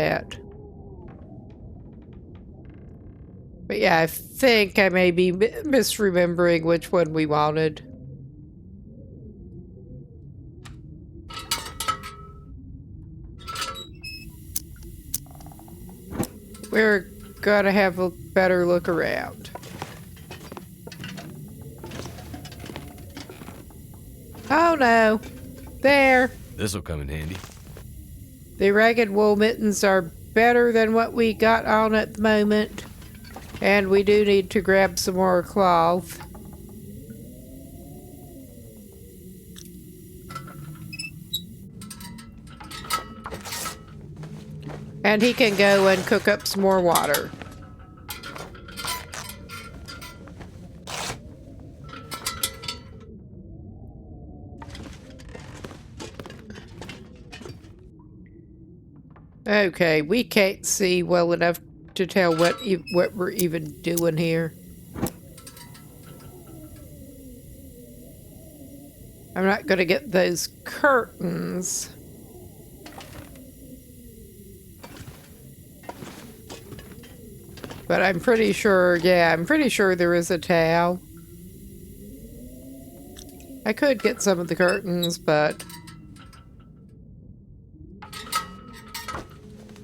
that. But yeah, I think I may be misremembering which one we wanted. We're gonna have a better look around. Oh no! There! This'll come in handy. The ragged wool mittens are better than what we got on at the moment. And we do need to grab some more cloth. And he can go and cook up some more water. Okay, we can't see well enough to tell what we're even doing here. I'm not going to get those curtains. But I'm pretty sure, yeah, I'm pretty sure there is a towel. I could get some of the curtains, but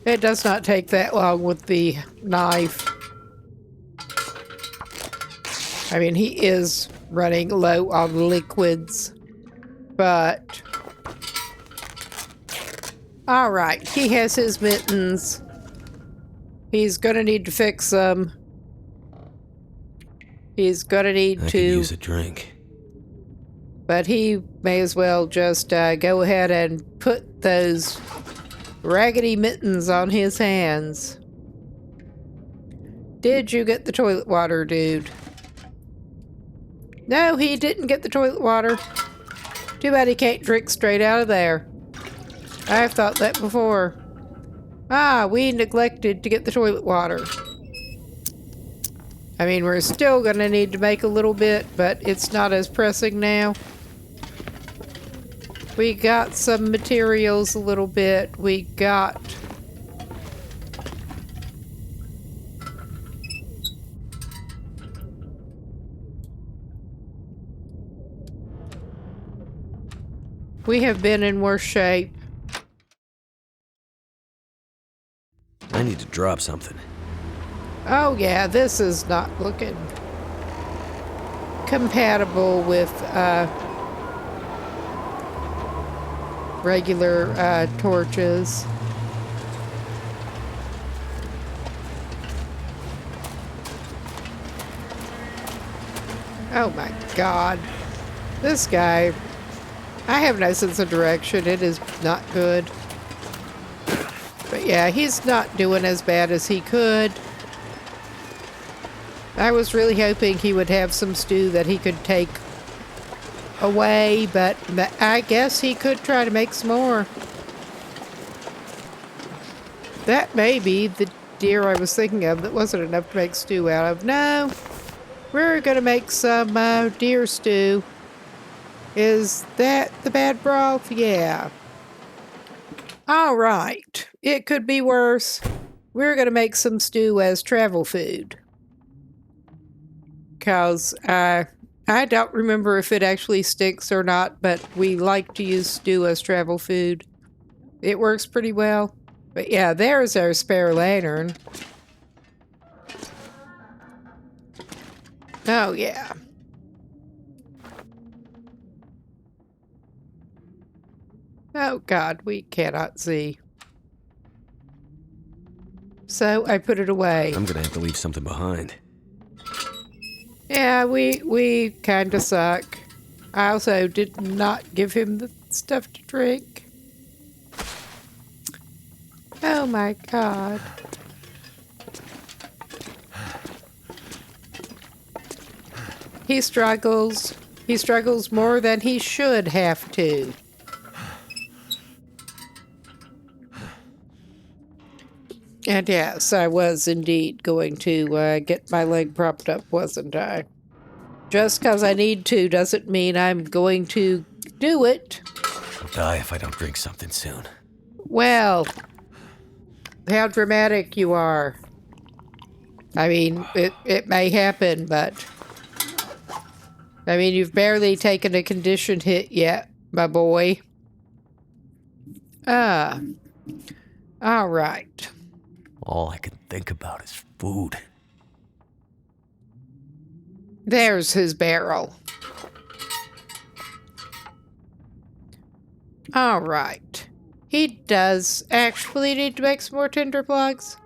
it does not take that long with the knife. I mean, he is running low on liquids, but all right, he has his mittens. He's gonna need to fix them. He's gonna need I to could use a drink. But he may as well just go ahead and put those raggedy mittens on his hands. Did you get the toilet water, dude? No, he didn't get the toilet water. Too bad he can't drink straight out of there. I've thought that before. Ah, we neglected to get the toilet water. I mean, we're still gonna need to make a little bit, but it's not as pressing now. We got some materials a little bit. We got... We have been in worse shape. I need to drop something. Oh yeah, this is not looking compatible with regular torches. Oh my god. This guy, I have no sense of direction. It is not good. But yeah, he's not doing as bad as he could. I was really hoping he would have some stew that he could take away, but I guess he could try to make some more. That may be the deer I was thinking of that wasn't enough to make stew out of. No, we're gonna make some deer stew. Is that the bad broth? Yeah. All right. It could be worse. We're gonna make some stew as travel food. Because I don't remember if it actually sticks or not, but we like to use stew as travel food. It works pretty well. But yeah, there's our spare lantern. Oh yeah. Oh god, we cannot see. So I put it away. I'm gonna have to leave something behind. Yeah, we kinda suck. I also did not give him the stuff to drink. Oh my god. He struggles. He struggles more than he should have to. And yes, I was indeed going to get my leg propped up, wasn't I? Just because I need to doesn't mean I'm going to do it. I'll die if I don't drink something soon. Well, how dramatic you are. I mean, it may happen, but... I mean, you've barely taken a condition hit yet, my boy. All right. All I can think about is food. There's his barrel. All right. He does actually need to make some more tinder plugs.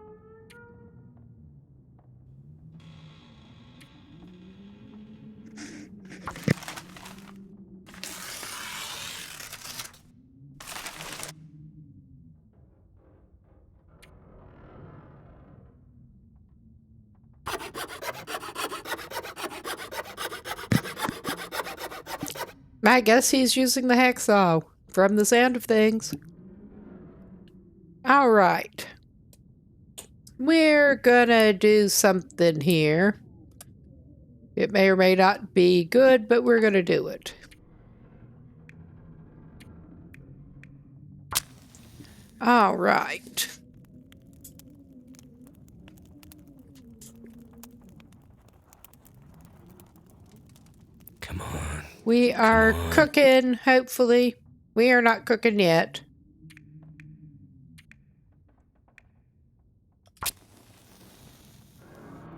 I guess he's using the hacksaw from the sound of things. All right. We're gonna do something here. It may or may not be good, but we're gonna do it. All right. Come on. We are cooking, hopefully. We are not cooking yet.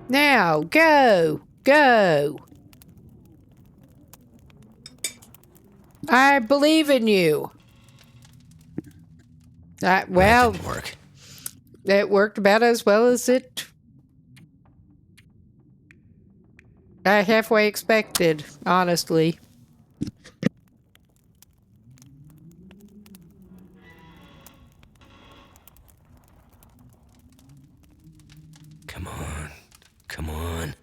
Now, go! Go! I believe in you. Well, That didn't work. it worked about as well as I halfway expected, honestly. Come on. Come on.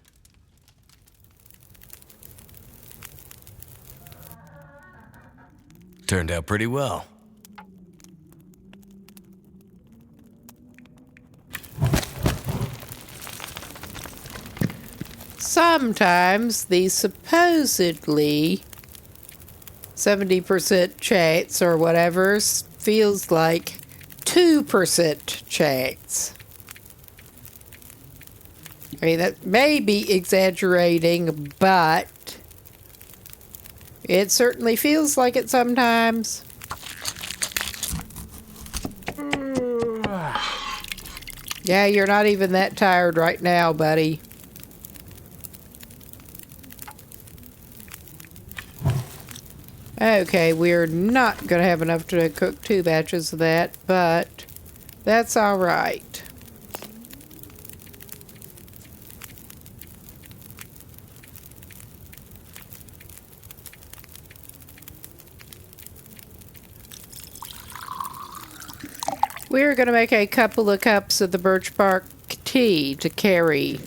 Turned out pretty well. Sometimes the supposedly 70% chance or whatever feels like 2% chance. I mean, that may be exaggerating, but it certainly feels like it sometimes. Yeah, you're not even that tired right now, buddy. Okay, we're not going to have enough to cook 2 batches of that, but that's all right. We're going to make a couple of cups of the birch bark tea to carry.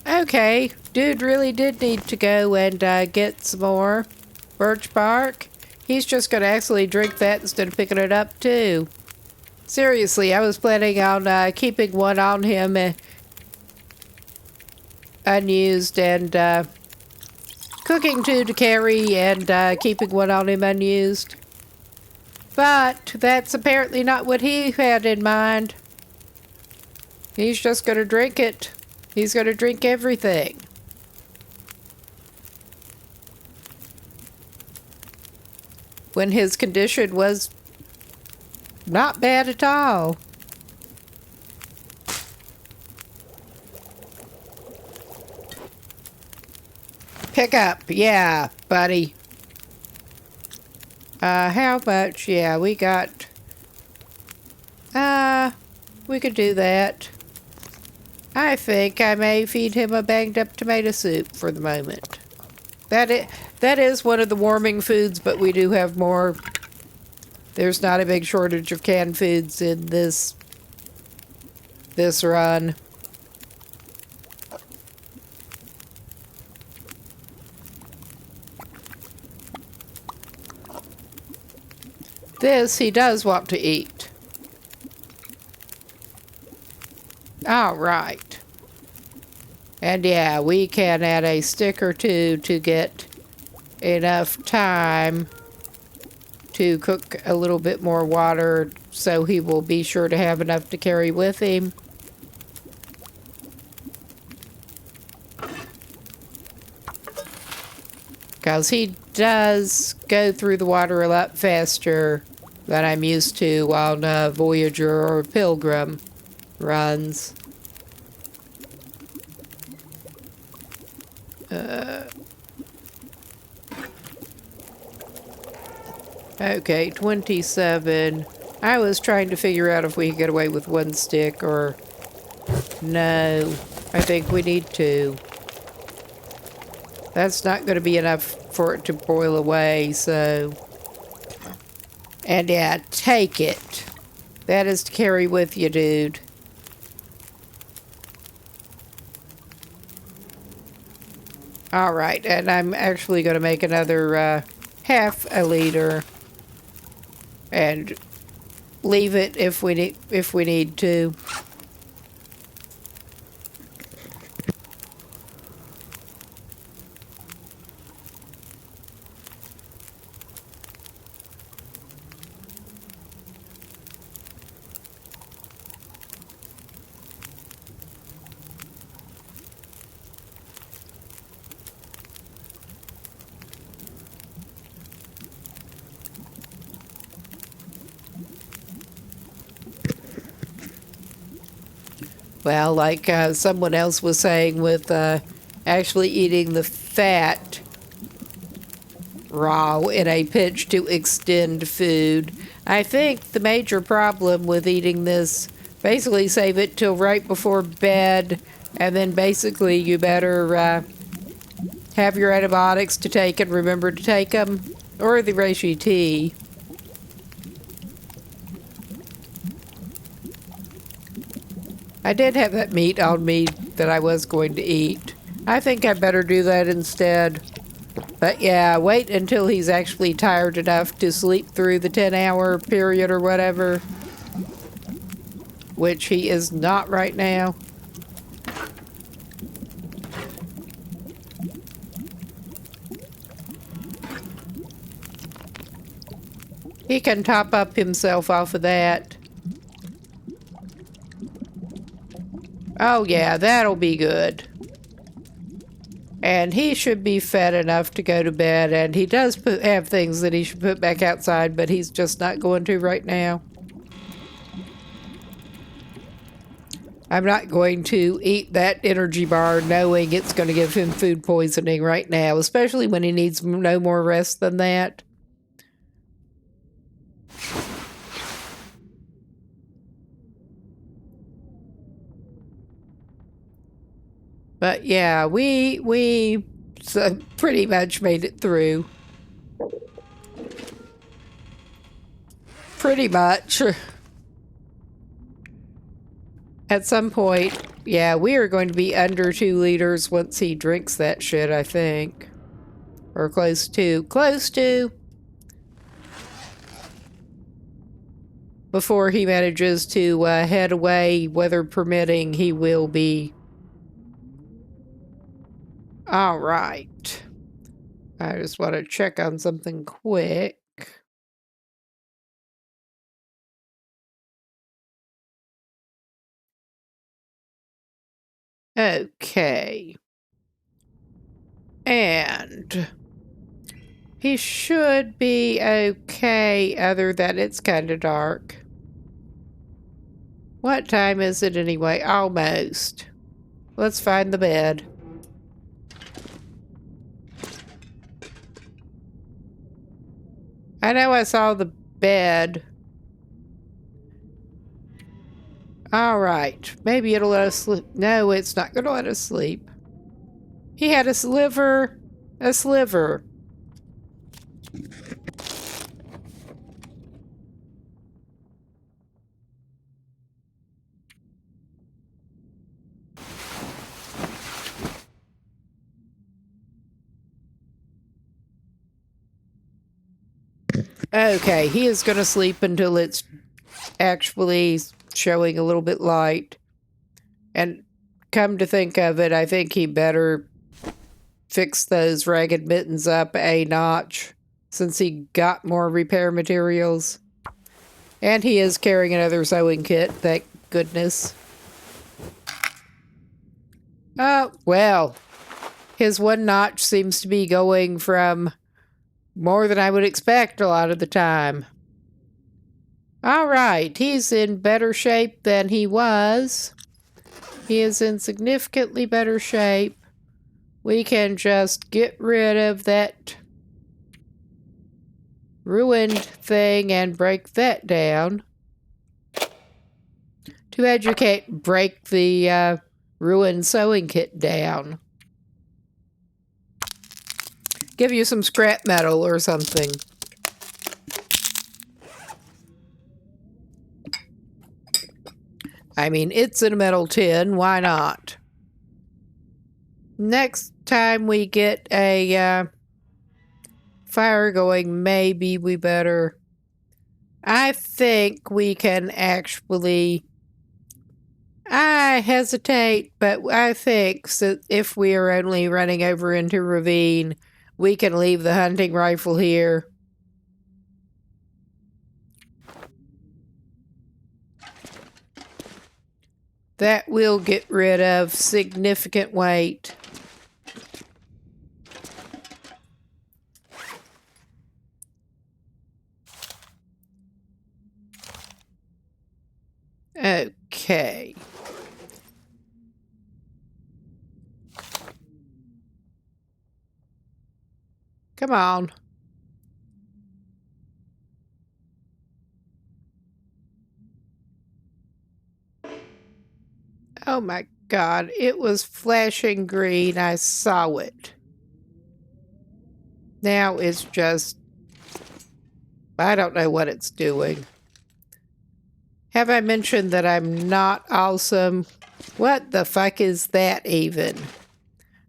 Okay, dude really did need to go and get some more birch bark. He's just going to actually drink that instead of picking it up, too. Seriously, I was planning on keeping one on him unused and cooking 2 to carry and keeping one on him unused. But that's apparently not what he had in mind. He's just going to drink it. He's going to drink everything. When his condition was not bad at all. Pick up. Yeah, buddy. How much? Yeah, we got... we could do that. I think I may feed him a banged up tomato soup for the moment. That is one of the warming foods, but we do have more There's not a big shortage of canned foods in this run. This he does want to eat. All right. And yeah, we can add a stick or two to get enough time to cook a little bit more water so he will be sure to have enough to carry with him. Because he does go through the water a lot faster than I'm used to on Voyager or Pilgrim runs. Okay, 27. I was trying to figure out if we could get away with one stick or... No, I think we need two. That's not going to be enough for it to boil away, so... And yeah, take it. That is to carry with you, dude. Alright, and I'm actually going to make another half a liter. And leave it if we need to. Well, like someone else was saying with actually eating the fat raw in a pinch to extend food. I think the major problem with eating this, basically save it till right before bed, and then basically you better have your antibiotics to take and remember to take them, or the reishi tea. I did have that meat on me that I was going to eat. I think I better do that instead. But yeah, wait until he's actually tired enough to sleep through the 10-hour period or whatever. Which he is not right now. He can top up himself off of that. Oh yeah, that'll be good. And he should be fed enough to go to bed, and he does have things that he should put back outside, but he's just not going to right now. I'm not going to eat that energy bar knowing it's going to give him food poisoning right now, especially when he needs no more rest than that. But yeah, we pretty much made it through. Pretty much. At some point, yeah, we are going to be under 2 liters once he drinks that shit, I think. Or close to. Close to. Before he manages to head away, weather permitting, he will be. All right. I just want to check on something quick. Okay. And he should be okay, other than it's kind of dark. What time is it anyway? Almost. Let's find the bed. I know I saw the bed. All right. Maybe it'll let us sleep. No, it's not going to let us sleep. He had a sliver. A sliver. Okay, he is going to sleep until it's actually showing a little bit light. And come to think of it, I think he better fix those ragged mittens up a notch since he got more repair materials. And he is carrying another sewing kit, thank goodness. Oh, well, his one notch seems to be going from more than I would expect a lot of the time. All right, he's in better shape than he was. He is in significantly better shape. We can just get rid of that ruined thing and break that down. Too bad you can't break the ruined sewing kit down. Give you some scrap metal or something. I mean, it's in a metal tin. Why not? Next time we get a fire going, maybe we better... I think we can actually... I hesitate, but I think so if we are only running over into Ravine, we can leave the hunting rifle here. That will get rid of significant weight. Okay. Come on. Oh my God, it was flashing green. I saw it. Now it's just... I don't know what it's doing. Have I mentioned that I'm not awesome? What the fuck is that even?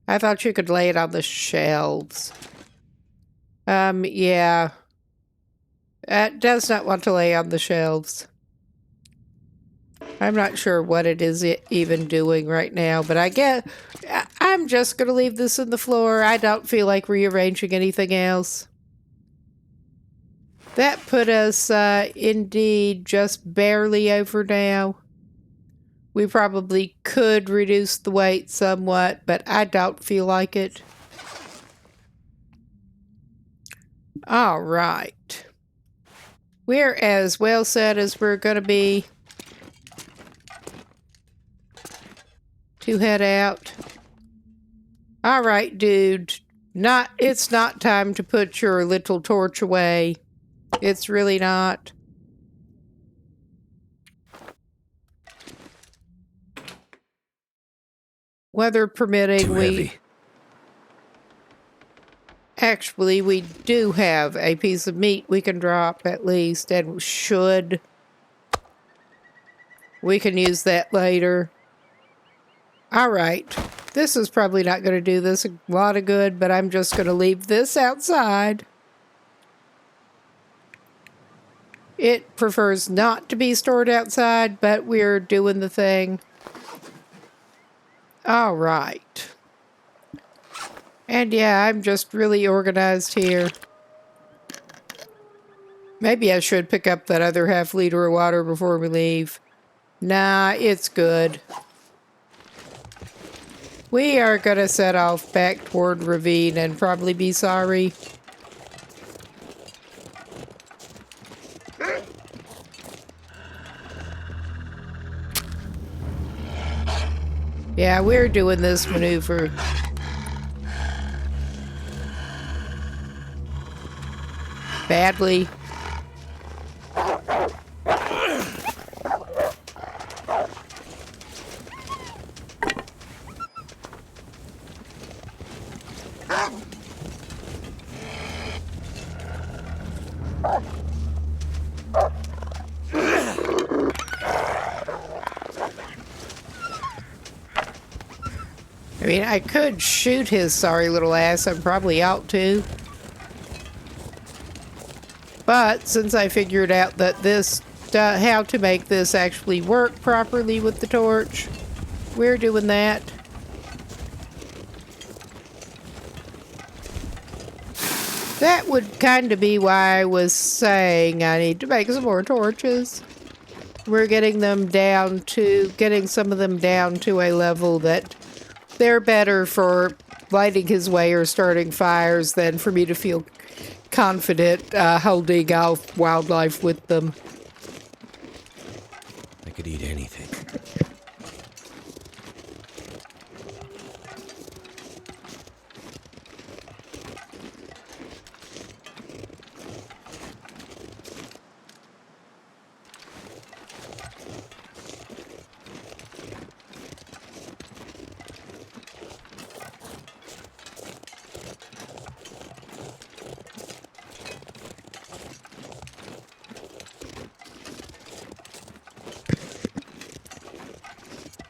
I thought you could lay it on the shelves. Yeah. It does not want to lay on the shelves. I'm not sure what it is even doing right now, but I guess I'm just going to leave this in the floor. I don't feel like rearranging anything else. That put us, indeed, just barely over now. We probably could reduce the weight somewhat, but I don't feel like it. All right. We're as well set as we're going to be to head out. All right, dude. It's not time to put your little torch away. It's really not. Weather permitting, Too heavy. Actually, we do have a piece of meat we can drop at least, and we can use that later. All right. This is probably not going to do this a lot of good, but I'm just going to leave this outside. It prefers not to be stored outside, but we're doing the thing. All right. And yeah, I'm just really organized here. Maybe I should pick up that other ½ liter of water before we leave. Nah, it's good. We are going to set off back toward Ravine and probably be sorry. Yeah, we're doing this maneuver. Badly. I mean, I could shoot his sorry little ass. I probably ought to. But since I figured out that this, how to make this actually work properly with the torch, we're doing that. That would kind of be why I was saying I need to make some more torches. We're getting them down to, getting some of them down to a level that they're better for lighting his way or starting fires than for me to feel confident holding off wildlife with them. I could eat anything.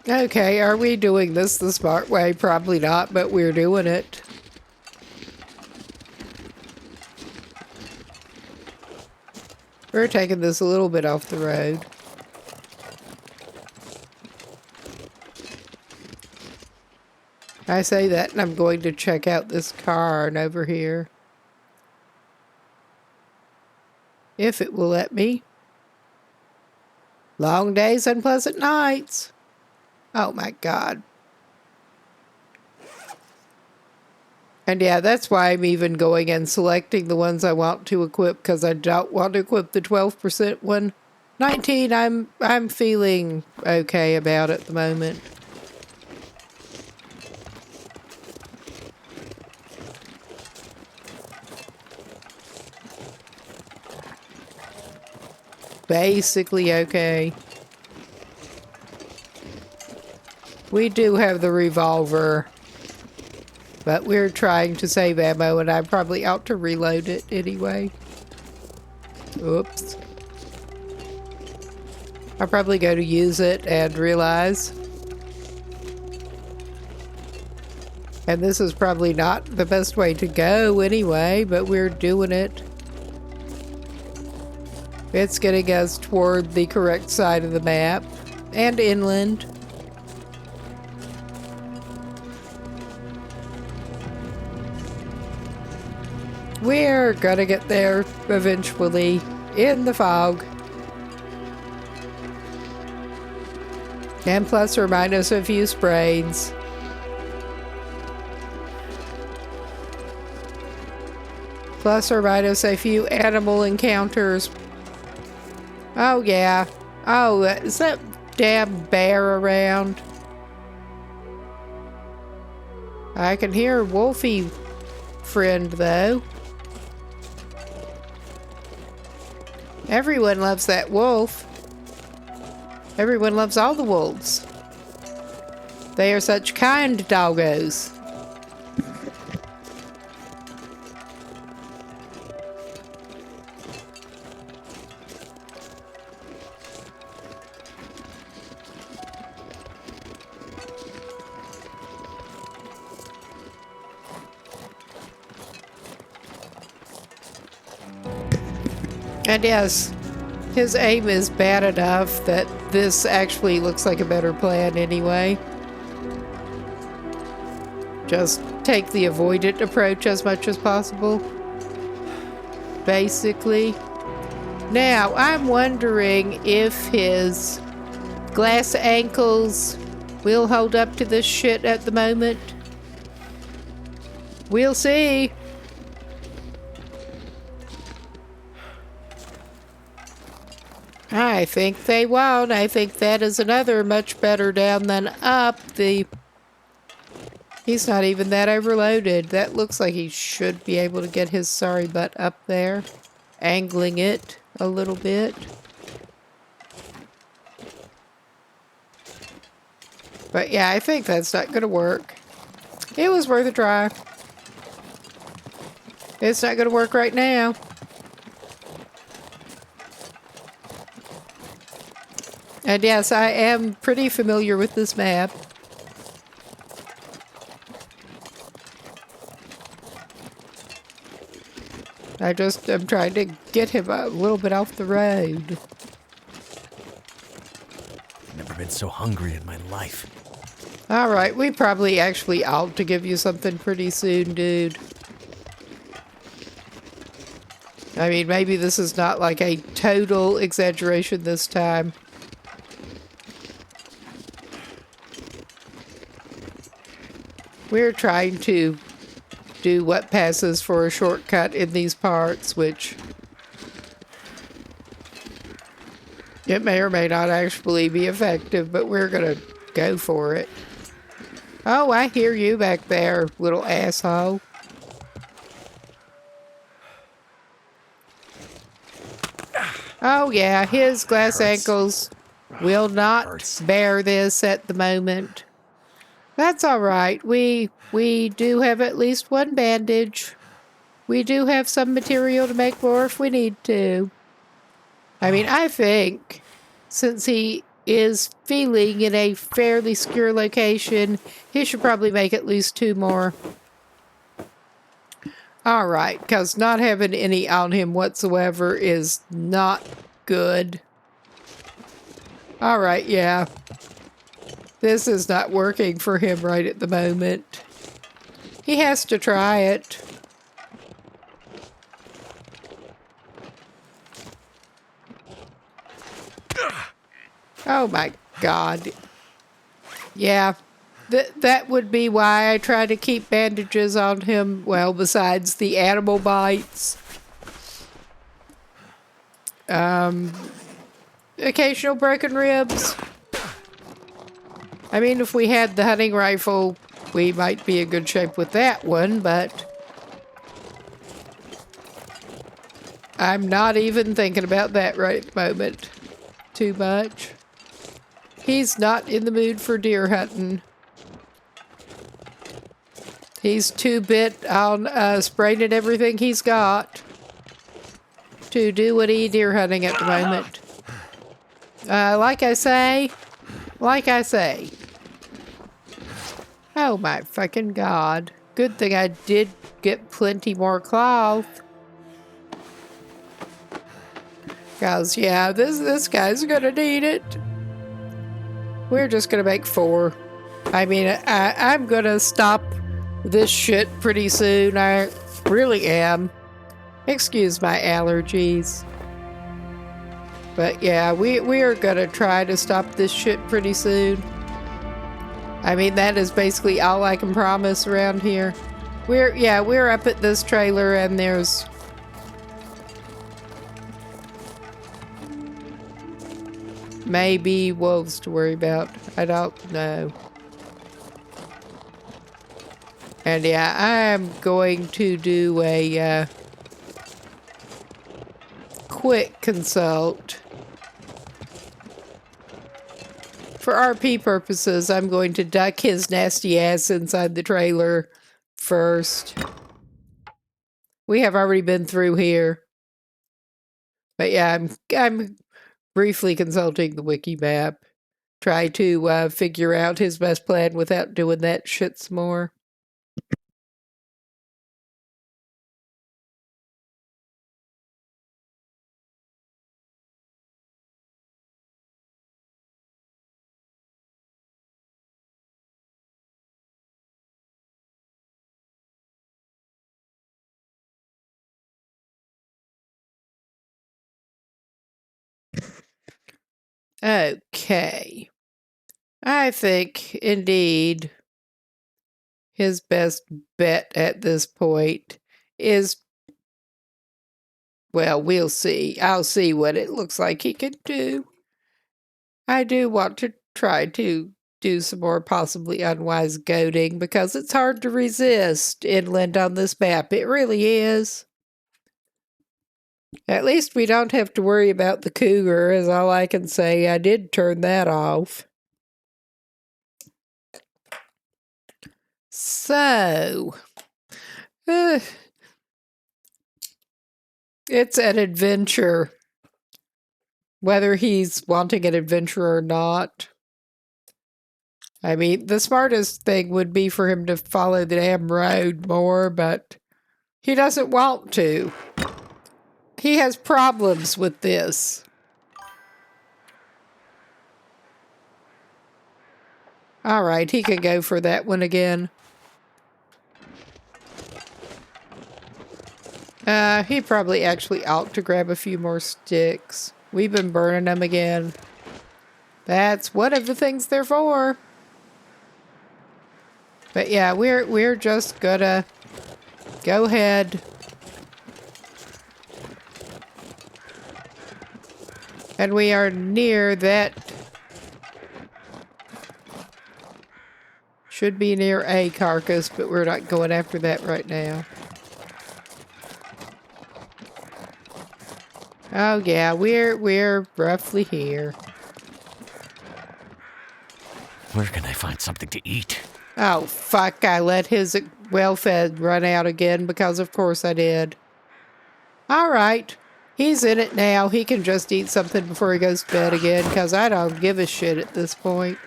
Okay, are we doing this the smart way? Probably not, but we're doing it. We're taking this a little bit off the road. I say that and I'm going to check out this cairn over here. If it will let me. Long days, unpleasant nights. Oh my God. And yeah, that's why I'm even going and selecting the ones I want to equip, because I don't want to equip the 12% one. 19, I'm feeling okay about at the moment. Basically okay. We do have the revolver, but we're trying to save ammo, and I probably ought to reload it anyway. Oops. I'll probably go to use it and realize. And this is probably not the best way to go anyway, but we're doing it. It's getting us toward the correct side of the map and inland. We're gonna get there eventually in the fog. And plus or minus a few sprains. Plus or minus a few animal encounters. Oh yeah. Oh, is that damn bear around? I can hear Wolfie friend though. Everyone loves that wolf. Everyone loves all the wolves. They are such kind doggos. And yes, his aim is bad enough that this actually looks like a better plan anyway. Just take the avoidant approach as much as possible. Basically. Now, I'm wondering if his glass ankles will hold up to this shit at the moment. We'll see. I think they won't. I think that is another much better down than up. He's not even that overloaded. That looks like he should be able to get his sorry butt up there. Angling it a little bit. But yeah, I think that's not going to work. It was worth a try. It's not going to work right now. And yes, I am pretty familiar with this map. I'm trying to get him a little bit off the road. Never been so hungry in my life. All right, we probably actually ought to give you something pretty soon, dude. I mean, maybe this is not like a total exaggeration this time. We're trying to do what passes for a shortcut in these parts, which it may or may not actually be effective, but we're gonna go for it. Oh, I hear you back there, little asshole. Oh yeah, his glass ankles will not bear this at the moment. That's all right. We do have at least one bandage. We do have some material to make more if we need to. I mean, I think since he is feeling in a fairly secure location, he should probably make at least 2 more. All right, because not having any on him whatsoever is not good. All right, yeah. This is not working for him right at the moment. He has to try it. Oh my God. Yeah, that would be why I try to keep bandages on him. Well, besides the animal bites. Occasional broken ribs. I mean, if we had the hunting rifle, we might be in good shape with that one, but I'm not even thinking about that right at the moment too much. He's not in the mood for deer hunting. He's too bent on spraying everything he's got to do any deer hunting at the moment. Like I say. Oh my fucking God. Good thing I did get plenty more cloth. Cause yeah, this guy's gonna need it. We're just gonna make 4. I mean, I'm gonna stop this shit pretty soon. I really am. Excuse my allergies. But yeah, we are gonna try to stop this shit pretty soon. I mean, that is basically all I can promise around here. We're up at this trailer and there's maybe wolves to worry about. I don't know. And yeah, I'm going to do a quick consult. For RP purposes, I'm going to duck his nasty ass inside the trailer first. We have already been through here. But yeah, I'm briefly consulting the wiki map. Try to figure out his best plan without doing that shit some more. Okay. I think, indeed, his best bet at this point is, well, we'll see. I'll see what it looks like he can do. I do want to try to do some more possibly unwise goading because it's hard to resist inland on this map. It really is. At least we don't have to worry about the cougar, is all I can say. I did turn that off. So, it's an adventure. Whether he's wanting an adventure or not. I mean, the smartest thing would be for him to follow the damn road more, but he doesn't want to. he has problems with this. All right, he can go for that one again. He probably actually ought to grab a few more sticks. We've been burning them again. That's one of the things they're for. But yeah, we're just gonna go ahead and we are near that. Should be near a carcass, but we're not going after that right now. Oh yeah, we're roughly here. Where can I find something to eat? Oh fuck, I let his well-fed run out again because of course I did. Alright, he's in it now. He can just eat something before he goes to bed again because I don't give a shit at this point.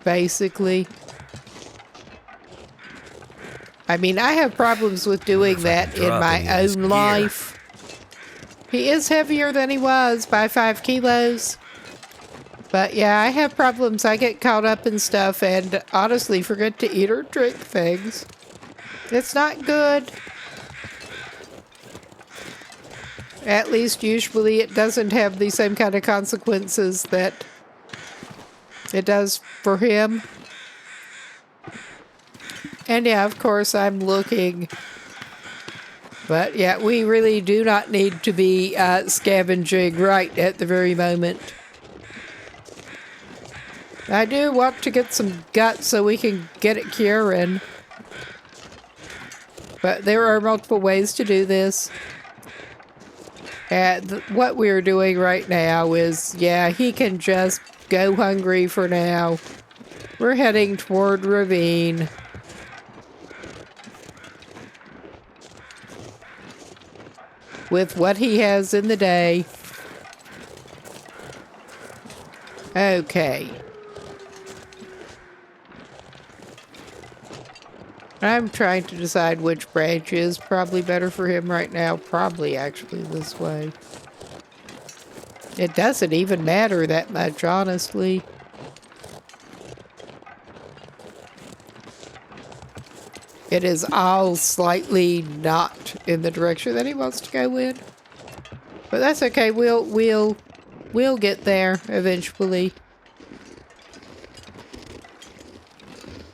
Basically. I mean, I have problems with doing that in my own life. He is heavier than he was by 5 kilos. But yeah, I have problems. I get caught up in stuff and honestly forget to eat or drink things. It's not good. At least usually it doesn't have the same kind of consequences that it does for him. And yeah, of course I'm looking. But yeah, we really do not need to be scavenging right at the very moment. I do want to get some guts so we can get it curing. But there are multiple ways to do this. And what we're doing right now is, yeah, he can just go hungry for now. We're heading toward Ravine. With what he has in the day. Okay. I'm trying to decide which branch is probably better for him right now. Probably actually this way. It doesn't even matter that much, honestly. It is all slightly not in the direction that he wants to go in. But that's okay. We'll get there eventually.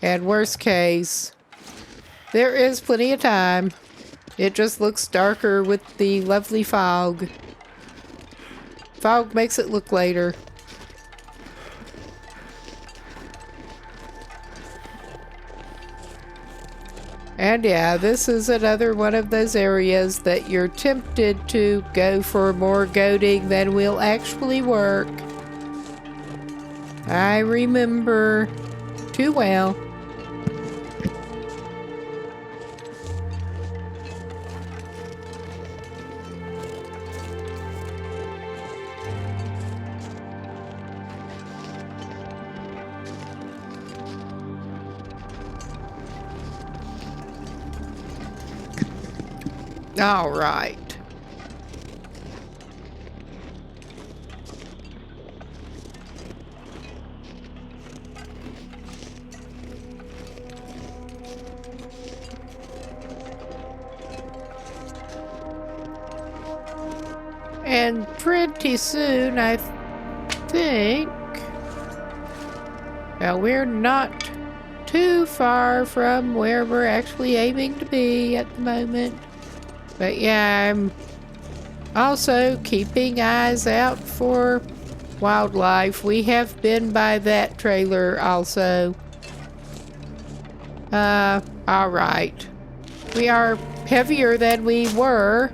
And worst case, there is plenty of time. It just looks darker with the lovely fog. Fog makes it look later. And yeah, this is another one of those areas that you're tempted to go for more goading than will actually work. I remember too well. All right. And pretty soon, I think... Now, we're not too far from where we're actually aiming to be at the moment. But yeah, I'm also keeping eyes out for wildlife. We have been by that trailer also. Alright. We are heavier than we were,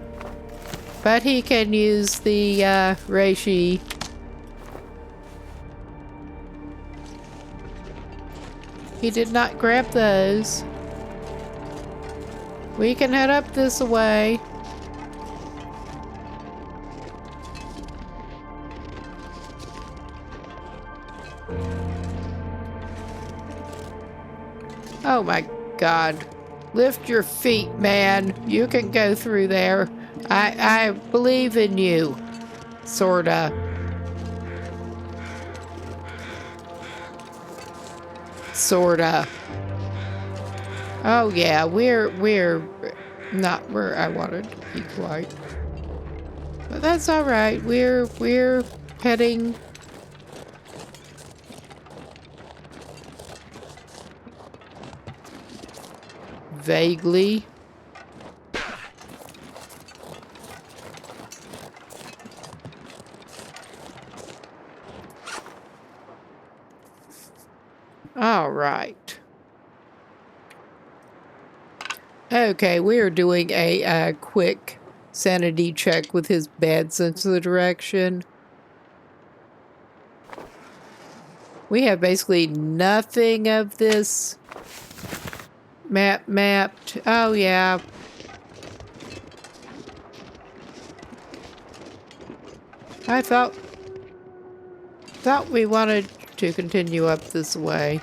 but he can use the reishi. He did not grab those. We can head up this way. Oh my God. Lift your feet, man. You can go through there. I believe in you. Sorta. Sorta. Oh yeah, we're not where I wanted to be quite. But that's all right. We're heading vaguely. All right. Okay, we are doing a quick sanity check with his bad sense of the direction. We have basically nothing of this mapped. Oh yeah. I thought we wanted to continue up this way.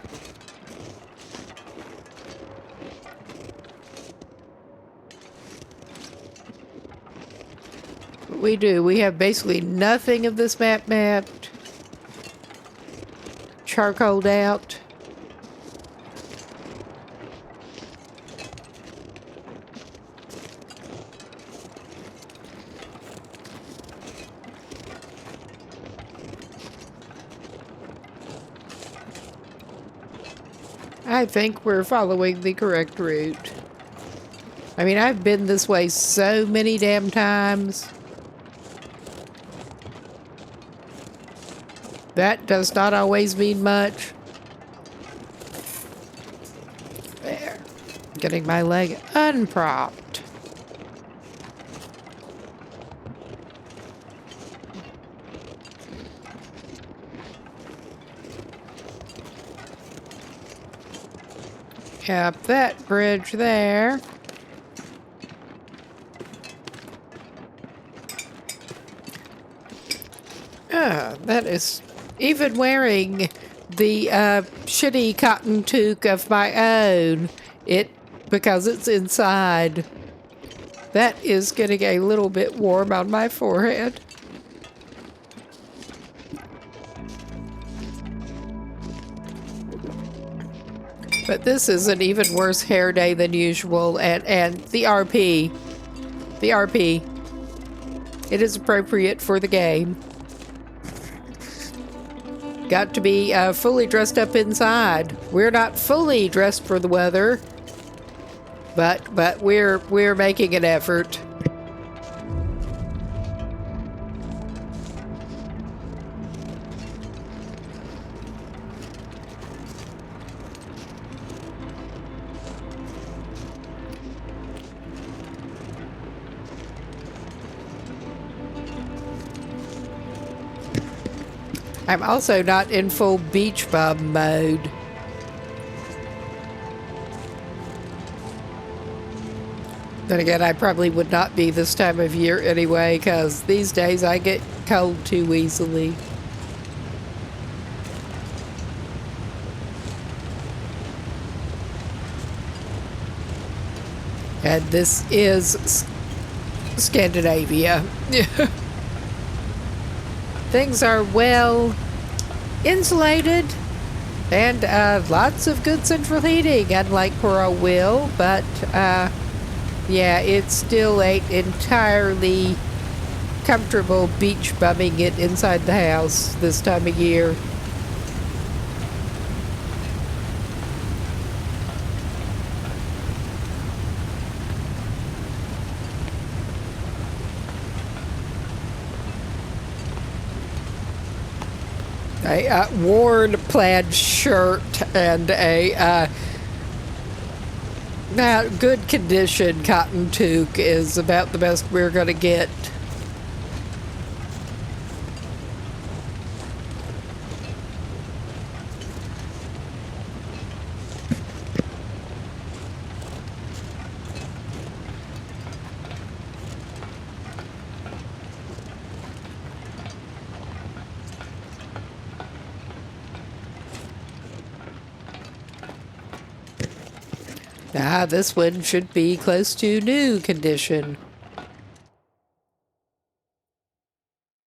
But we do. We have basically nothing of this map mapped. Charcoaled out. I think we're following the correct route. I mean, I've been this way so many damn times. That does not always mean much. There. Getting my leg unpropped. Up that bridge there. That is... Even wearing the shitty cotton toque of my own, because it's inside, that is getting a little bit warm on my forehead. But this is an even worse hair day than usual, and the RP. The RP. It is appropriate for the game. Got to be fully dressed up inside. We're not fully dressed for the weather, but we're making an effort. I'm also not in full beach bum mode. Then again, I probably would not be this time of year anyway, because these days I get cold too easily. And this is Scandinavia. Things are well insulated and lots of good central heating, unlike Coral Will, but yeah, it still ain't entirely comfortable beach bumming it inside the house this time of year. A worn plaid shirt and a good condition cotton toque is about the best we're going to get. This one should be close to new condition.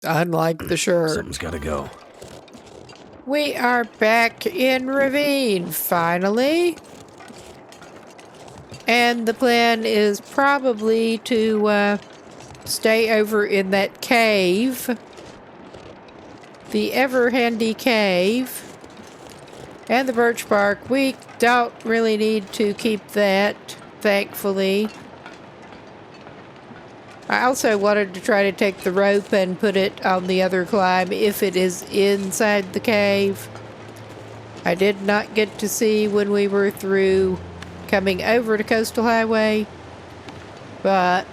unlike the shirt. Something's gotta go. We are back in Ravine, finally. And the plan is probably to stay over in that cave. The ever-handy cave. And the birch bark. We don't really need to keep that, thankfully. I also wanted to try to take the rope and put it on the other climb if it is inside the cave. I did not get to see when we were through coming over to Coastal Highway, but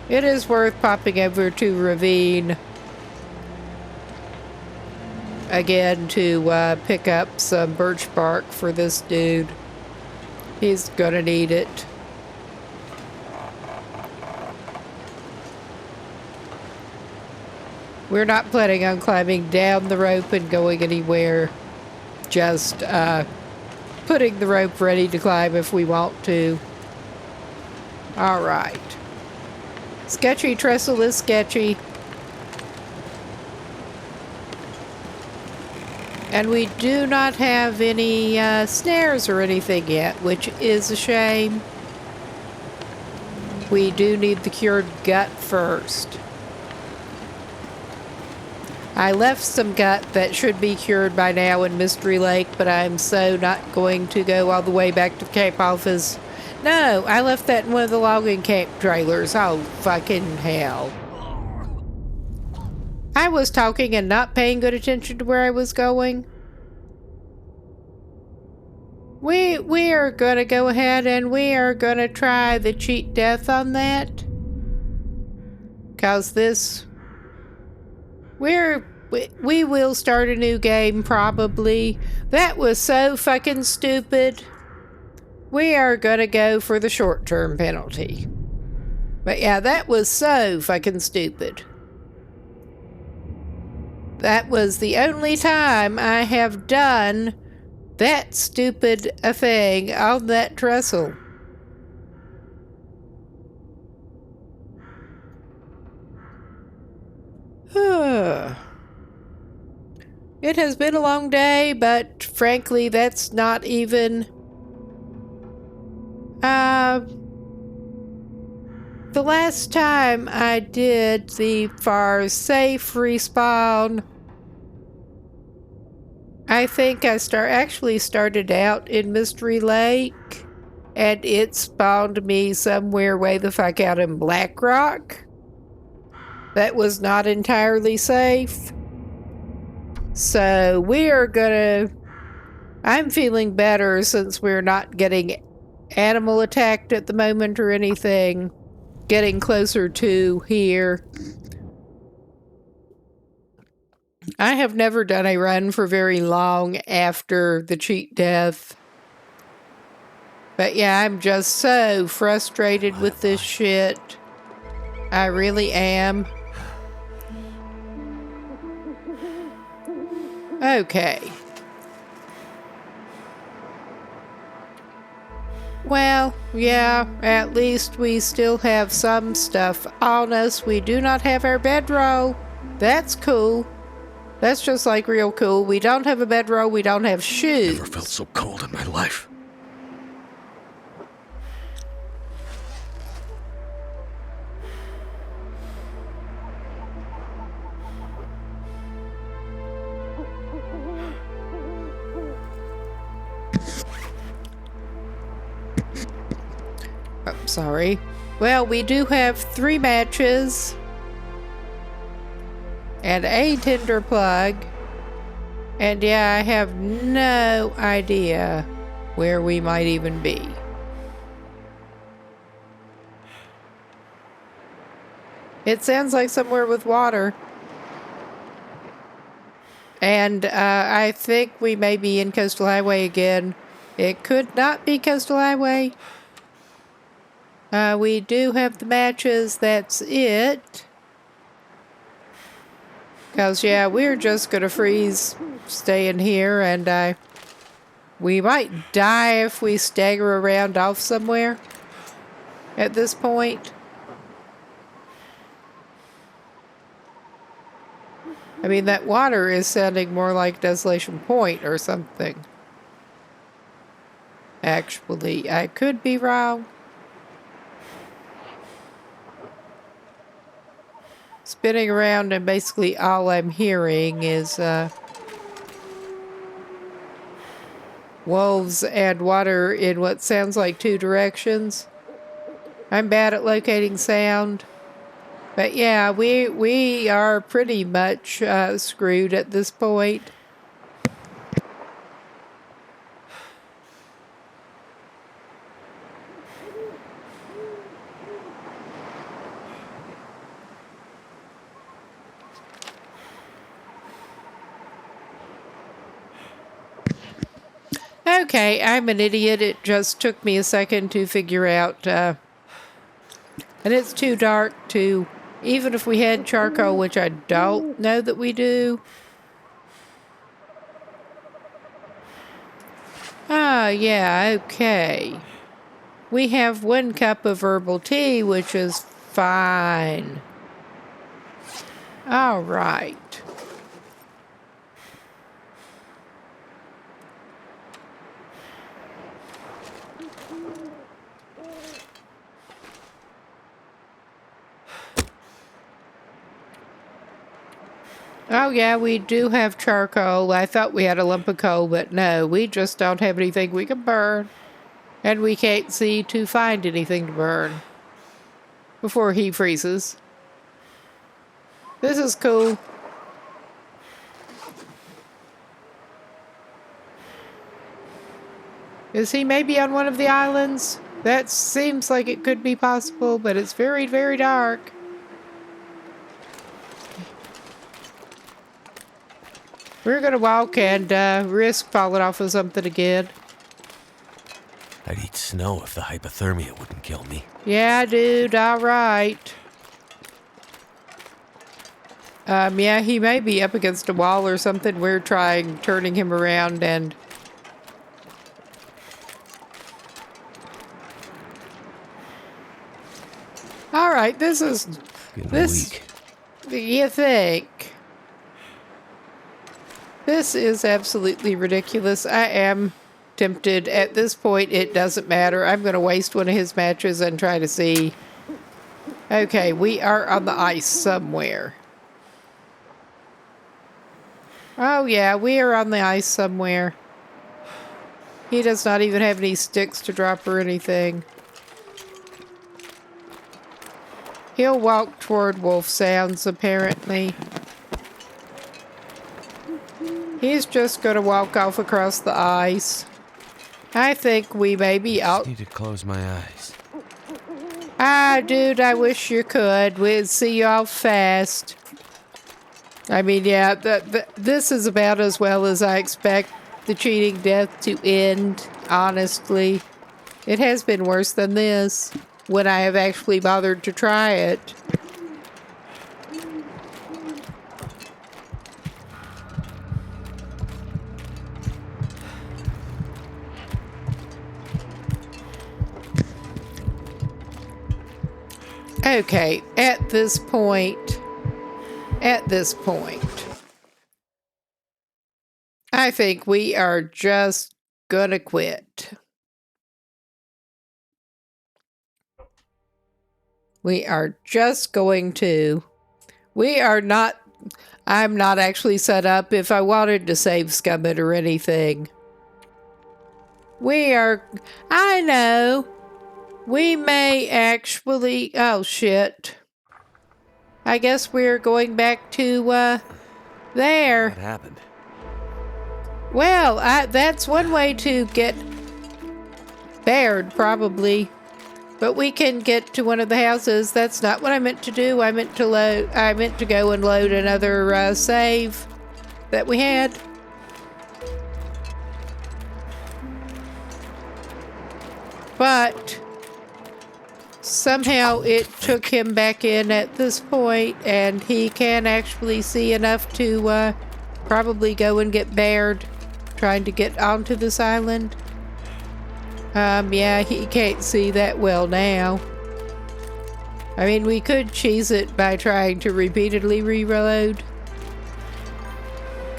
it is worth popping over to Ravine again to pick up some birch bark for this dude. He's gonna need it. We're not planning on climbing down the rope and going anywhere. Just putting the rope ready to climb if we want to. Alright. Sketchy trestle is sketchy. And we do not have any snares or anything yet, which is a shame. We do need the cured gut first. I left some gut that should be cured by now in Mystery Lake, but I'm so not going to go all the way back to the camp office. No, I left that in one of the logging camp trailers. Oh, fucking hell. I was talking and not paying good attention to where I was going. We are gonna go ahead and we are gonna try the cheat death on that. 'Cause this... We will start a new game, probably. That was so fucking stupid. We are gonna go for the short-term penalty. But yeah, that was so fucking stupid. That was the only time I have done that stupid a thing on that trestle. It has been a long day, but frankly, that's not even... The last time I did the far safe respawn, I think I actually started out in Mystery Lake, and it spawned me somewhere way the fuck out in Black Rock. That was not entirely safe. So we are gonna... I'm feeling better since we're not getting animal attacked at the moment or anything. Getting closer to here. I have never done a run for very long after the cheat death. But yeah, I'm just so frustrated with this shit. I really am. Okay. Well, yeah, at least we still have some stuff on us. We do not have our bedroll. That's cool. That's just like real cool. We don't have a bedroll. We don't have shoes. Never felt so cold in my life. Oh, sorry. Well, we do have 3 matches. And a tinder plug. And yeah, I have no idea where we might even be. It sounds like somewhere with water. And I think we may be in Coastal Highway again. It could not be Coastal Highway. We do have the matches, that's it. Because, yeah, we're just going to freeze staying here, and we might die if we stagger around off somewhere at this point. I mean, that water is sounding more like Desolation Point or something. Actually, I could be wrong. Spinning around and basically all I'm hearing is wolves and water in what sounds like two directions. I'm bad at locating sound. But yeah, we are pretty much screwed at this point. Okay, I'm an idiot. It just took me a second to figure out. And it's too dark to... Even if we had charcoal, which I don't know that we do. Ah, yeah, okay. We have 1 cup of herbal tea, which is fine. All right. Oh, yeah, we do have charcoal. I thought we had a lump of coal, but no, we just don't have anything we can burn. And we can't see to find anything to burn before he freezes. This is cool. Is he maybe on one of the islands? That seems like it could be possible, but it's very, very dark. We're gonna walk and risk falling off of something again. I'd eat snow if the hypothermia wouldn't kill me. Yeah, dude, all right. Yeah, he may be up against a wall or something. We're turning him around and... All right, this is... Weak. You think? This is absolutely ridiculous. I am tempted. At this point, it doesn't matter. I'm going to waste one of his matches and try to see. Okay, we are on the ice somewhere. Oh, yeah, we are on the ice somewhere. He does not even have any sticks to drop or anything. He'll walk toward wolf sounds, apparently. He's just going to walk off across the ice. I think we may be out. I need to close my eyes. Ah, dude, I wish you could. We'll see y'all fast. I mean, yeah, this is about as well as I expect the cheating death to end, honestly. It has been worse than this when I have actually bothered to try it. Okay, at this point, I think we are just gonna quit. We are just going to. We are not, I'm not actually set up if I wanted to save Scummit or anything. We are, I know. We may actually... Oh, shit. I guess we're going back to, there. What happened? Well, that's one way to get bared, probably. But we can get to one of the houses. That's not what I meant to do. I meant to go and load another, save that we had. But... somehow it took him back in at this point, and he can actually see enough to probably go and get bared trying to get onto this island. Yeah, he can't see that well now. I mean, we could cheese it by trying to repeatedly reload.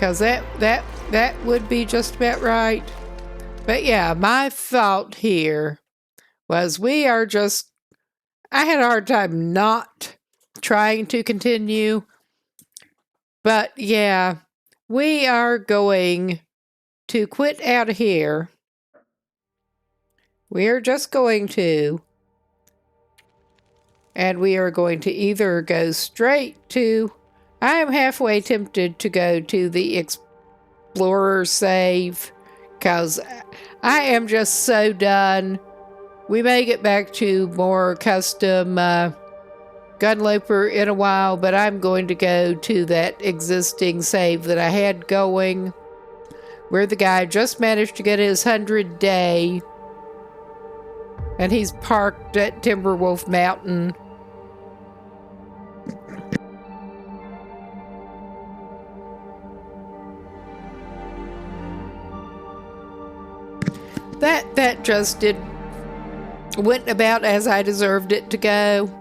because that would be just about right. But yeah, my thought here was I had a hard time not trying to continue. But yeah, we are going to quit out of here. We're just going to. And we are going to either go straight to... I am halfway tempted to go to the Explorer save, because I am just so done. We may get back to more custom Gunloper in a while, but I'm going to go to that existing save that I had going, where the guy just managed to get his 100 day, and he's parked at Timberwolf Mountain. That just went about as I deserved it to go.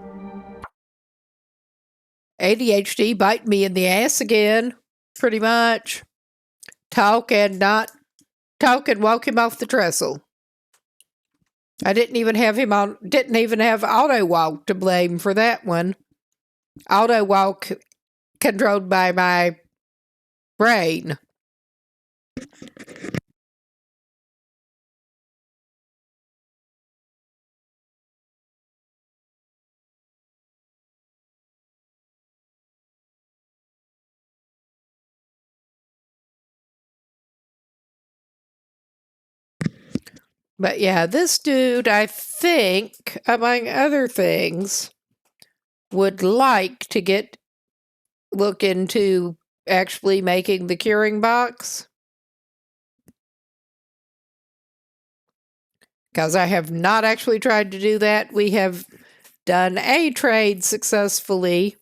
ADHD bite me in the ass again, pretty much. Talk and walk him off the trestle. I didn't even have auto walk to blame for that one. Auto walk controlled by my brain. But yeah, this dude, I think, among other things, would like to look into actually making the curing box. Because I have not actually tried to do that. We have done a trade successfully.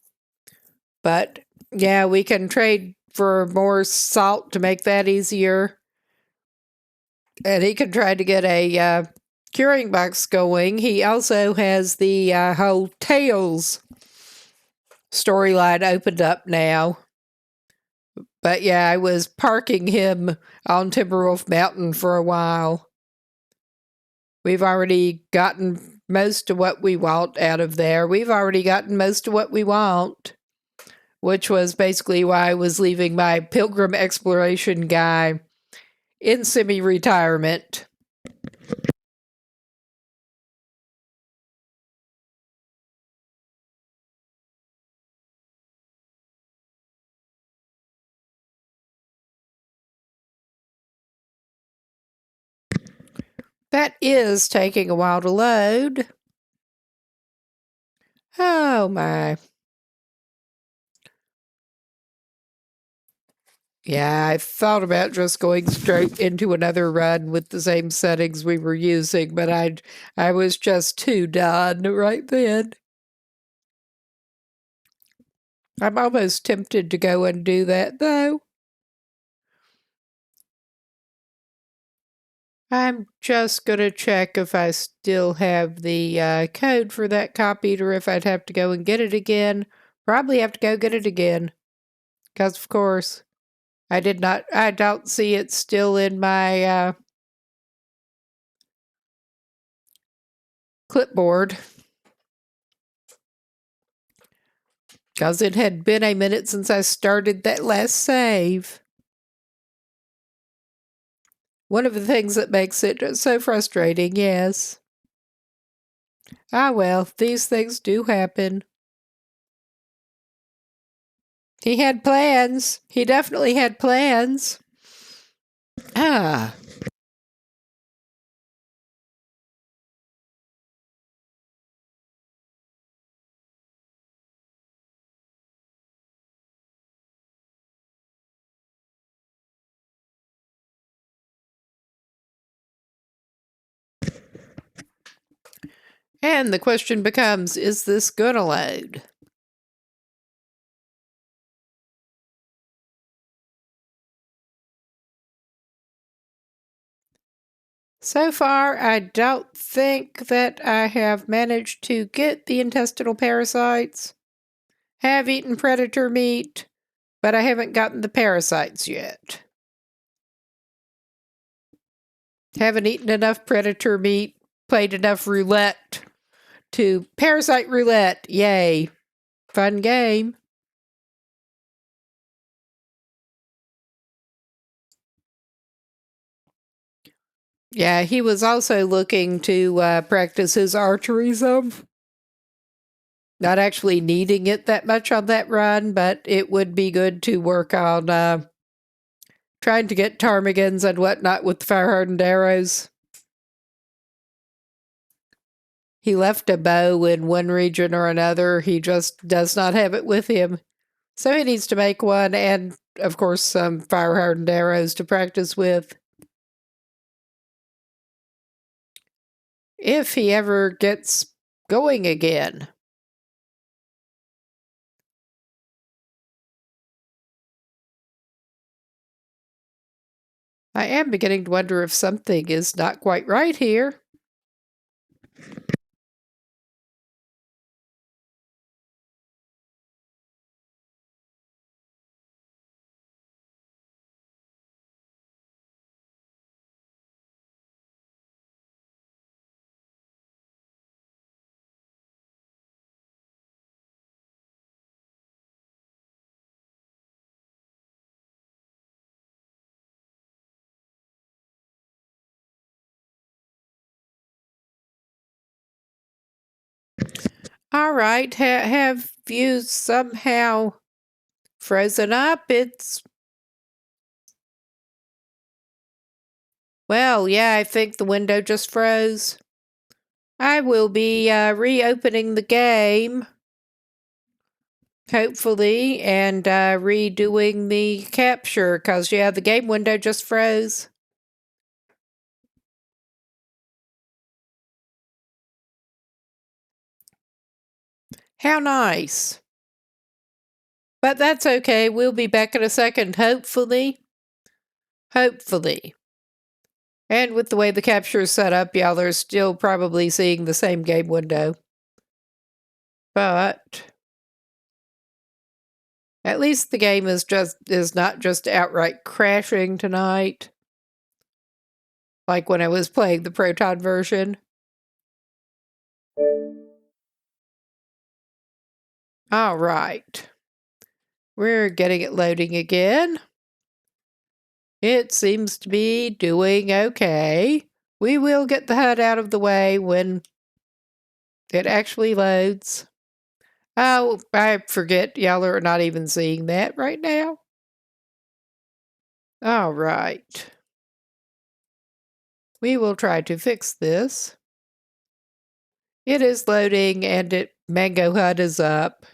But yeah, we can trade for more salt to make that easier. And he can try to get a curing box going. He also has the whole Tails storyline opened up now. But yeah, I was parking him on Timberwolf Mountain for a while. We've already gotten most of what we want out of there. We've already gotten most of what we want, which was basically why I was leaving my pilgrim exploration guy in semi-retirement. That is taking a while to load. Oh my. Yeah, I thought about just going straight into another run with the same settings we were using, but I was just too done right then. I'm almost tempted to go and do that, though. I'm just going to check if I still have the code for that copy, or if I'd have to go and get it again. Probably have to go get it again. Because, of course, I don't see it still in my clipboard. Because it had been a minute since I started that last save. One of the things that makes it so frustrating, yes. Ah, well, these things do happen. He had plans. He definitely had plans. Ah. And the question becomes, is this gonna load? So far, I don't think that I have managed to get the intestinal parasites. Have eaten predator meat. but I haven't gotten the parasites yet. Haven't eaten enough predator meat, played enough roulette to parasite roulette. Yay. Fun game. Yeah, he was also looking to practice his archery some. Not actually needing it that much on that run, but it would be good to work on trying to get ptarmigans and whatnot with the fire-hardened arrows. He left a bow in one region or another. He just does not have it with him. So he needs to make one and, of course, some fire-hardened arrows to practice with. If he ever gets going again. I am beginning to wonder if something is not quite right here. All right, have you somehow frozen up? Well, yeah, I think the window just froze. I will be reopening the game, hopefully, and redoing the capture, because, yeah, the game window just froze. How nice. But that's okay. We'll be back in a second, hopefully. Hopefully. And with the way the capture is set up, y'all are still probably seeing the same game window. But at least the game is not just outright crashing tonight, like when I was playing the Proton version. All right. We're getting it loading again. It seems to be doing okay. We will get the HUD out of the way when it actually loads. Oh, I forget y'all are not even seeing that right now. All right. We will try to fix this. It is loading and Mango HUD is up.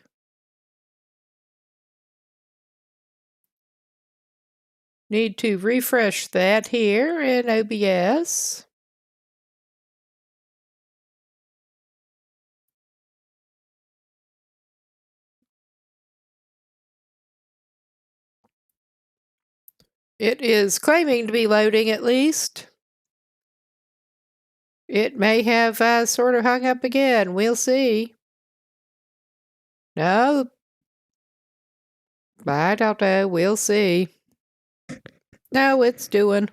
Need to refresh that here in OBS. It is claiming to be loading at least. It may have sort of hung up again. We'll see. No. I don't know. We'll see. No, it's doing.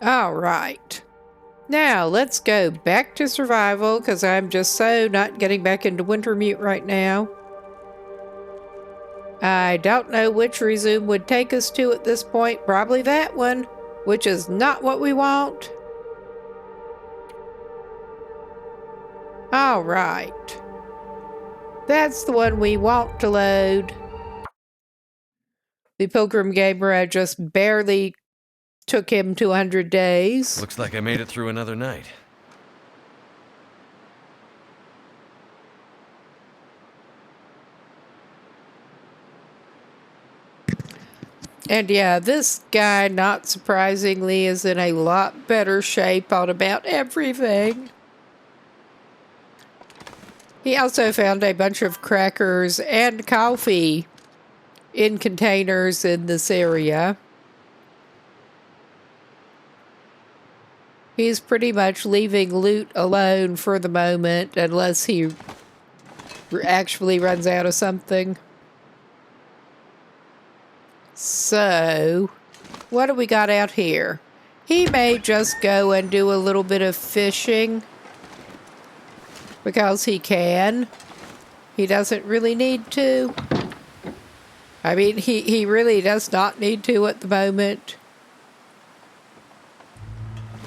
All right. Now, let's go back to survival, because I'm just so not getting back into winter mute right now. I don't know which resume would take us to at this point. Probably that one, which is not what we want. All right. That's the one we want to load. The Pilgrim Gamer, I just barely took him to 100 days. Looks like I made it through another night. And yeah, this guy, not surprisingly, is in a lot better shape on about everything. He also found a bunch of crackers and coffee in containers in this area. He's pretty much leaving loot alone for the moment, unless he actually runs out of something. So, what do we got out here? He may just go and do a little bit of fishing because he can. He doesn't really need to. I mean, he really does not need to at the moment.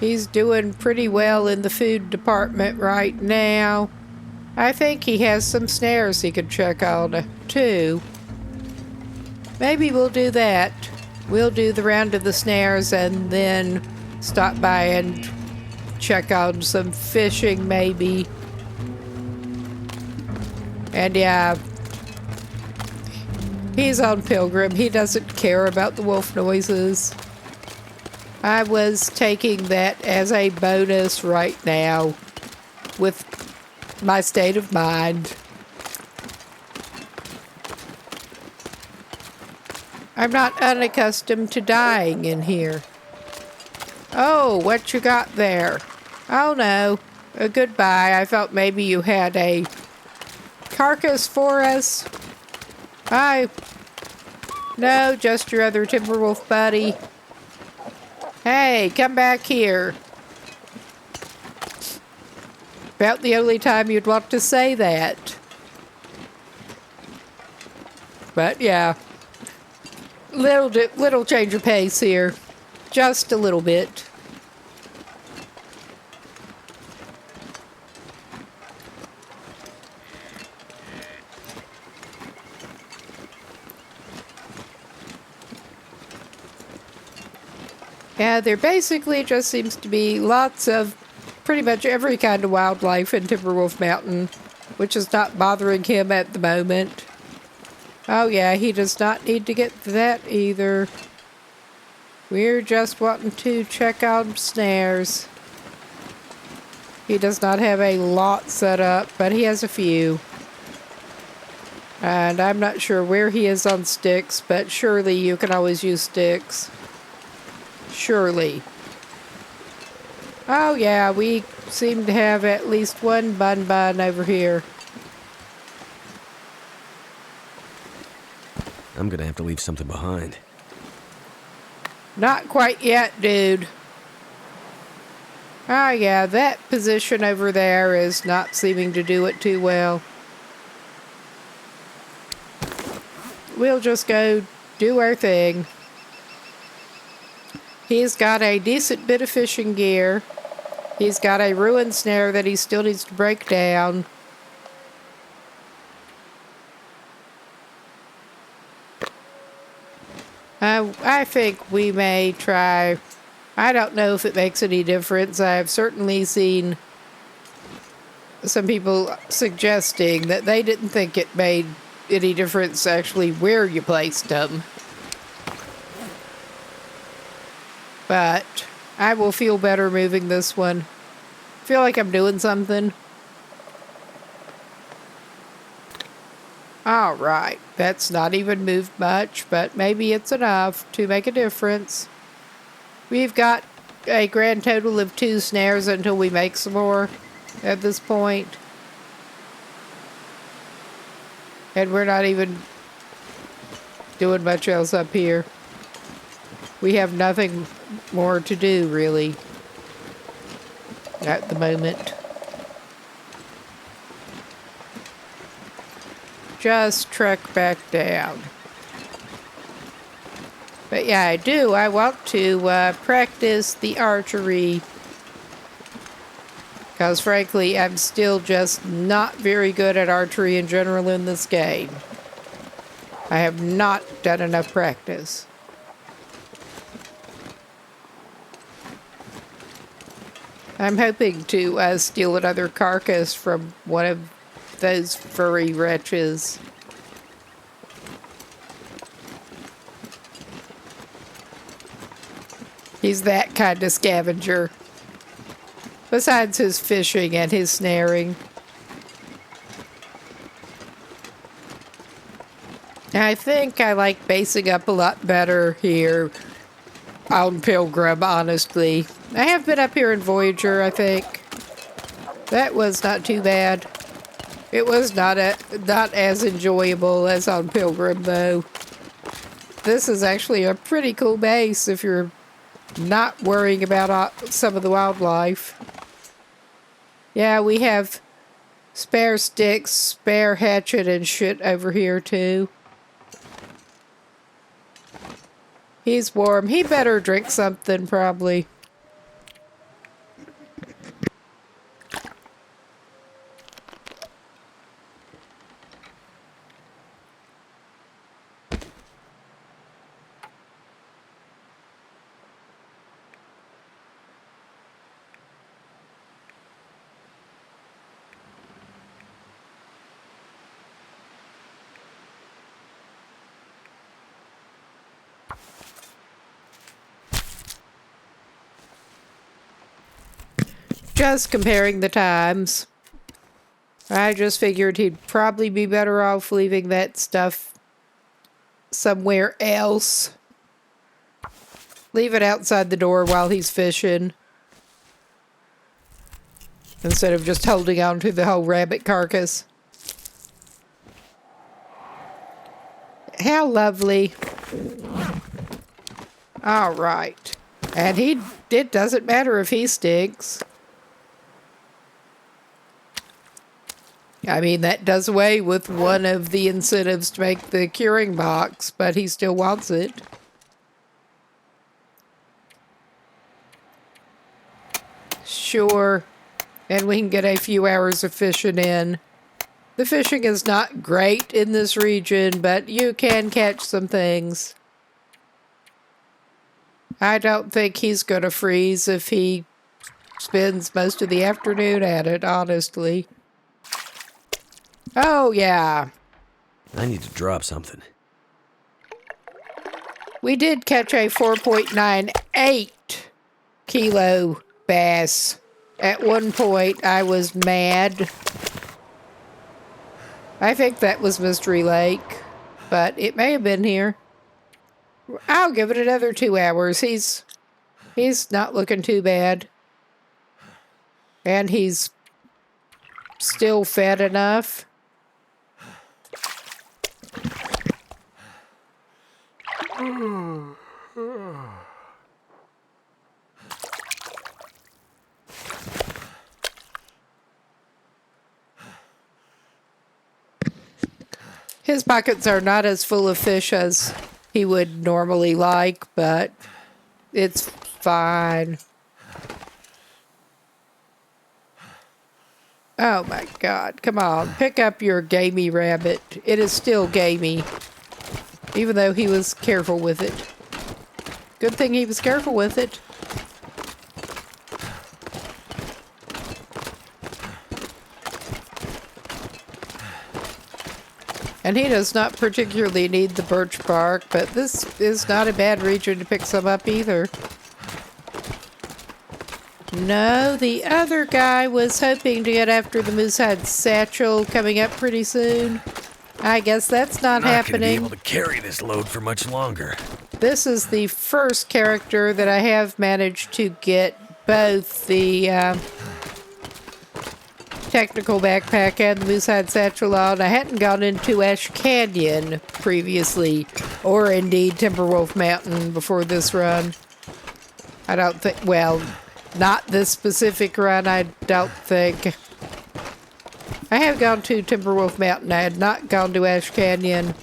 He's doing pretty well in the food department right now. I think he has some snares he could check on, too. Maybe we'll do that. We'll do the round of the snares and then stop by and check on some fishing, maybe. And yeah, he's on Pilgrim. He doesn't care about the wolf noises. I was taking that as a bonus right now with my state of mind. I'm not unaccustomed to dying in here. Oh, what you got there? Oh no, goodbye. I thought maybe you had a carcass for us. No, just your other Timberwolf buddy. Hey, come back here. About the only time you'd want to say that. But yeah, little change of pace here. Just a little bit. Yeah, there basically just seems to be lots of pretty much every kind of wildlife in Timberwolf Mountain, which is not bothering him at the moment. Oh yeah, he does not need to get that either. We're just wanting to check out snares. He does not have a lot set up, but he has a few. And I'm not sure where he is on sticks, but surely you can always use sticks. Surely. Oh yeah, we seem to have at least one bun over here. I'm gonna have to leave something behind. Not quite yet, dude. Oh yeah, that position over there is not seeming to do it too well. We'll just go do our thing. He's got a decent bit of fishing gear. He's got a ruined snare that he still needs to break down. I think we may try. I don't know if it makes any difference. I've certainly seen some people suggesting that they didn't think it made any difference actually where you placed them. But I will feel better moving this one. Feel like I'm doing something. All right, that's not even moved much, but maybe it's enough to make a difference. We've got a grand total of 2 snares until we make some more at this point. And we're not even doing much else up here. We have nothing more to do, really, at the moment. Just trek back down. But yeah, I want to practice the archery. Because frankly, I'm still just not very good at archery in general in this game. I have not done enough practice. I'm hoping to steal another carcass from one of those furry wretches. He's that kind of scavenger. Besides his fishing and his snaring. I think I like basing up a lot better here on Pilgrim, honestly. I have been up here in Voyager, I think. That was not too bad. It was not as enjoyable as on Pilgrim, though. This is actually a pretty cool base if you're not worrying about some of the wildlife. Yeah, we have spare sticks, spare hatchet, and shit over here, too. He's warm. He better drink something, probably. Just comparing the times. I just figured he'd probably be better off leaving that stuff somewhere else. Leave it outside the door while he's fishing. Instead of just holding on to the whole rabbit carcass. How lovely. All right. And it doesn't matter if he stinks. I mean, that does away with one of the incentives to make the curing box, but he still wants it. Sure. And we can get a few hours of fishing in. The fishing is not great in this region, but you can catch some things. I don't think he's going to freeze if he spends most of the afternoon at it, honestly. Oh, yeah. I need to drop something. We did catch a 4.98 kilo bass. At one point, I was mad. I think that was Mystery Lake, but it may have been here. I'll give it another 2 hours. He's not looking too bad. And he's still fed enough. His pockets are not as full of fish as he would normally like, but it's fine. Oh my God, come on, pick up your gamey rabbit. It is still gamey, even though he was careful with it. Good thing he was careful with it. And he does not particularly need the birch bark, but this is not a bad region to pick some up either. No, the other guy was hoping to get after the moosehide satchel coming up pretty soon. I guess that's not happening. I'm not gonna be able to carry this load for much longer. This is the first character that I have managed to get both the technical backpack and the moosehide satchel on. I hadn't gone into Ash Canyon previously, or indeed Timberwolf Mountain before this run. I don't think, well, not this specific run, I don't think. I have gone to Timberwolf Mountain. I had not gone to Ash Canyon.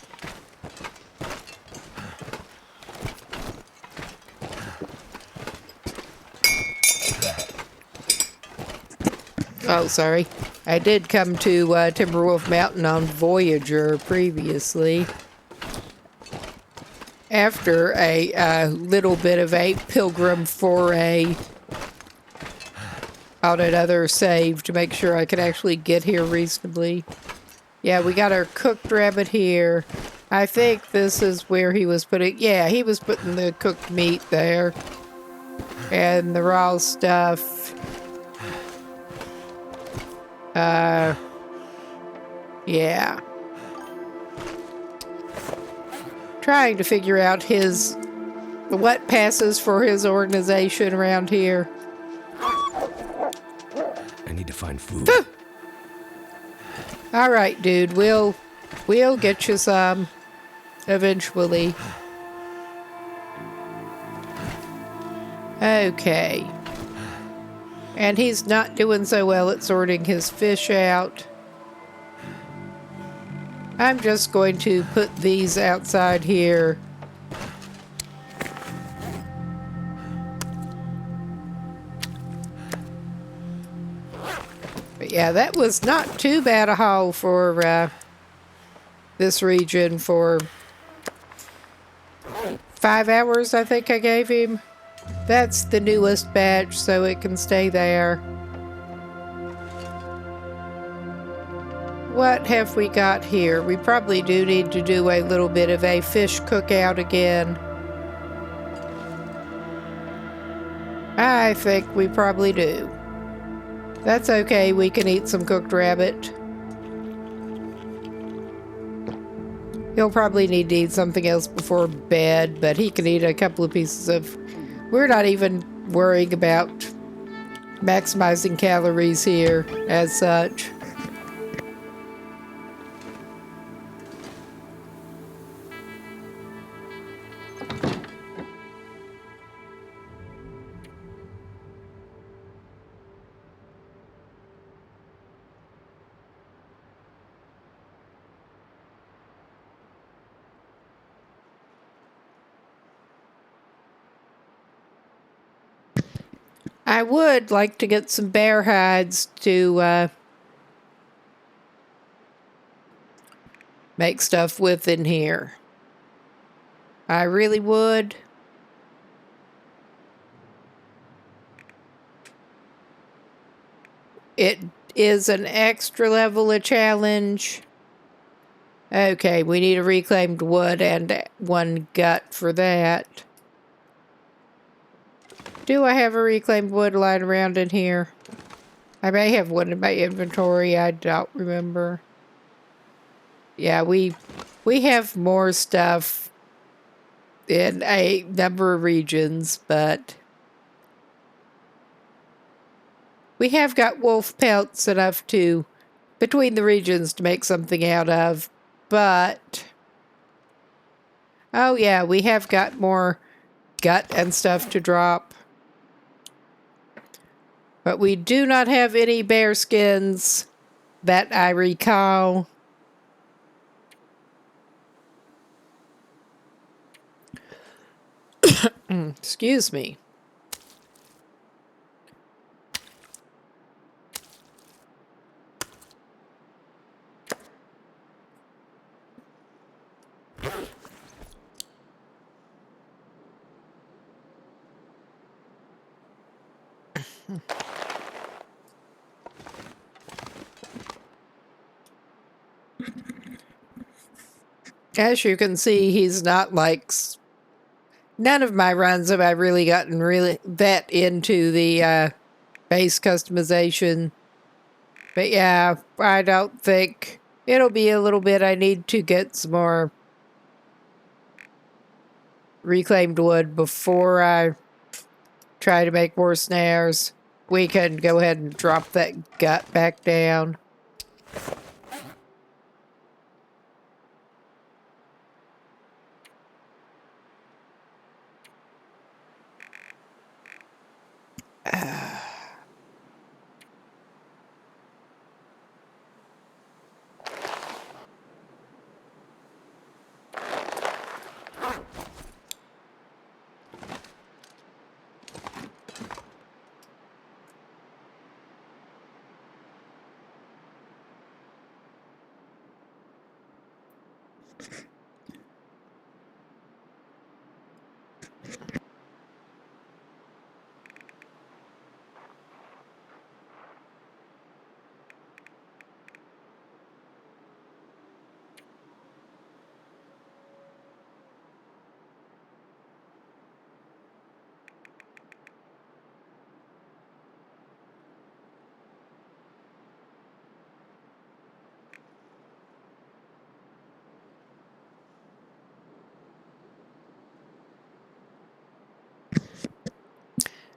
Oh, sorry. I did come to Timberwolf Mountain on Voyager previously. After a little bit of a pilgrim foray on another save to make sure I could actually get here reasonably. Yeah, we got our cooked rabbit here. I think this is where he was putting... Yeah, he was putting the cooked meat there. And the raw stuff. Yeah. trying to figure out what passes for his organization around here. I need to find food. All right, dude. We'll get you some eventually. Okay. And he's not doing so well at sorting his fish out. I'm just going to put these outside here. But yeah, that was not too bad a haul for this region for 5 hours, I think I gave him. That's the newest batch, so it can stay there. What have we got here? We probably do need to do a little bit of a fish cookout again. I think we probably do. That's okay, we can eat some cooked rabbit. He'll probably need to eat something else before bed, but he can eat a couple of pieces of... We're not even worrying about maximizing calories here as such. I would like to get some bear hides to make stuff with in here. I really would. It is an extra level of challenge. Okay, we need a reclaimed wood and one gut for that. Do I have a reclaimed wood lying around in here? I may have one in my inventory, I don't remember. Yeah, we have more stuff in a number of regions, but we have got wolf pelts enough to, between the regions, to make something out of, but... Oh yeah, we have got more gut and stuff to drop. But we do not have any bear skins that I recall. Excuse me. As you can see, he's not like... None of my runs have I really gotten that into the base customization. But yeah, I don't think... It'll be a little bit. I need to get some more reclaimed wood before I try to make more snares. We can go ahead and drop that gut back down.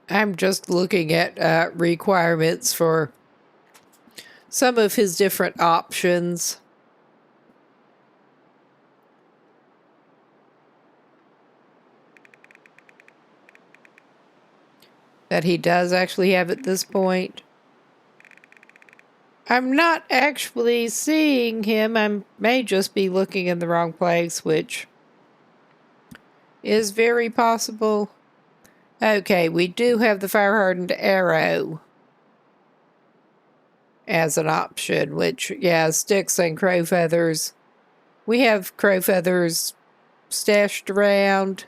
I'm just looking at requirements for some of his different options. That he does actually have at this point. I'm not actually seeing him. I may just be looking in the wrong place, which is very possible. Okay, we do have the fire-hardened arrow as an option, which, yeah, sticks and crow feathers. We have crow feathers stashed around.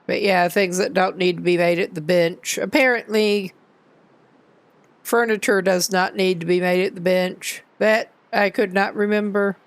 But yeah, things that don't need to be made at the bench. Apparently, furniture does not need to be made at the bench. That I could not remember.